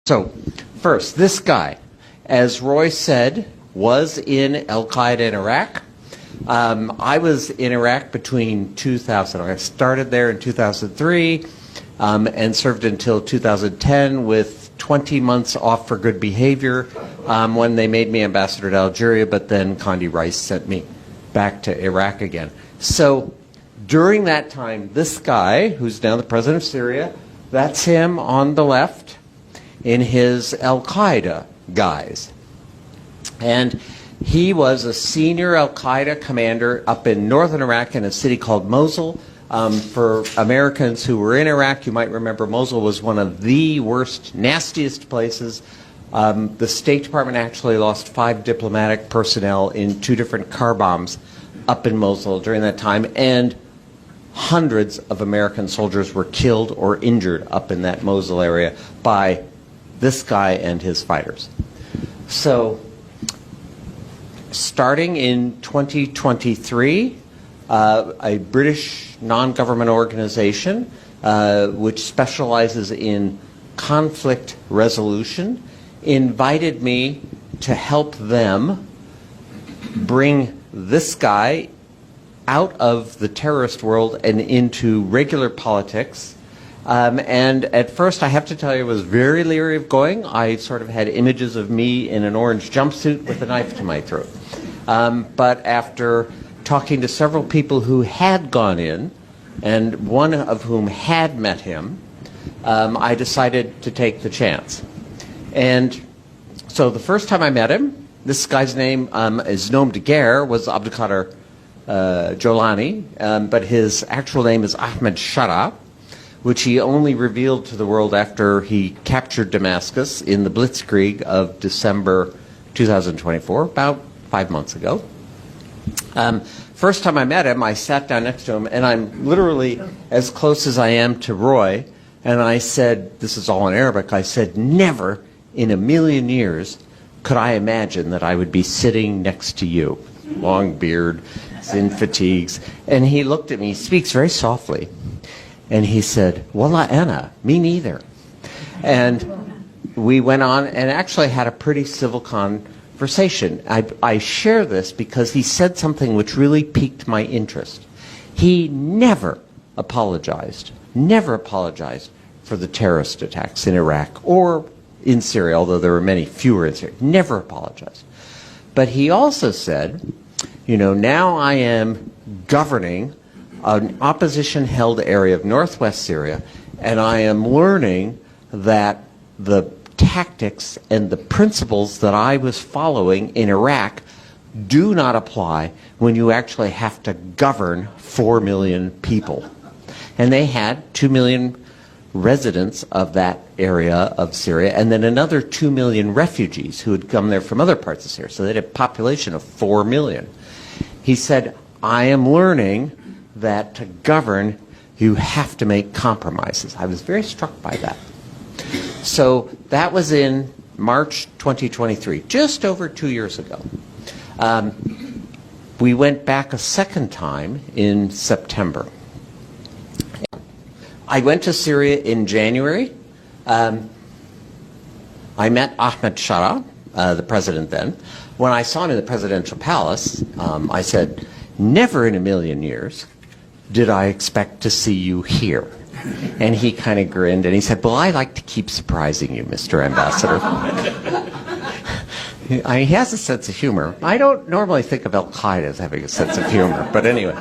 So, first, this guy, as Roy said, was in Al-Qaeda in Iraq. I was in Iraq between 2000. I started there in 2003 and served until 2010 with 20 months off for good behavior when they made me ambassador to Algeria, but then Condi Rice sent me back to Iraq again. So during that time, this guy, who's now the president of Syria, that's him on the left in his Al-Qaeda guise. And he was a senior Al-Qaeda commander up in northern Iraq in a city called Mosul. For Americans who were in Iraq, you might remember Mosul was one of the worst, nastiest places. The State Department actually lost 5 diplomatic personnel in 2 different car bombs up in Mosul during that time, and hundreds of American soldiers were killed or injured up in that Mosul area by this guy and his fighters. So, starting in 2023, a British non-government organization which specializes in conflict resolution invited me to help them bring this guy out of the terrorist world and into regular politics. And at first, I have to tell you, I was very leery of going. I sort of had images of me in an orange jumpsuit with a knife to my throat. But after talking to several people who had gone in, and one of whom had met him, I decided to take the chance. And so the first time I met him, this guy's name, his nom de guerre was Abdulkader Jolani, but his actual name is Ahmed Shara, which he only revealed to the world after he captured Damascus in the Blitzkrieg of December 2024, about 5 months ago. First time I met him, I sat down next to him, and I'm literally as close as I am to Roy, and I said, this is all in Arabic, I said, never in a million years could I imagine that I would be sitting next to you. Long beard, in fatigues. And he looked at me, he speaks very softly, and he said, Walla ana, me neither. And we went on and actually had a pretty civil conversation. I share this because he said something which really piqued my interest. He never apologized for the terrorist attacks in Iraq or in Syria, although there were many fewer in Syria. Never apologized. But he also said, you know, now I am governing an opposition-held area of northwest Syria, and I am learning that the tactics and the principles that I was following in Iraq do not apply when you actually have to govern 4 million people. And they had 2 million residents of that area of Syria, and then another 2 million refugees who had come there from other parts of Syria. So they had a population of 4 million. He said, I am learning that to govern, you have to make compromises. I was very struck by that. So that was in March 2023, just over 2 years ago. We went back a second time in September. I went to Syria in January. I met Ahmed Shara, the president then. When I saw him in the presidential palace, I said, never in a million years did I expect to see you here. And he kind of grinned and he said, well, I like to keep surprising you, Mr. Ambassador. He has a sense of humor. I don't normally think of Al-Qaeda as having a sense of humor, but anyway.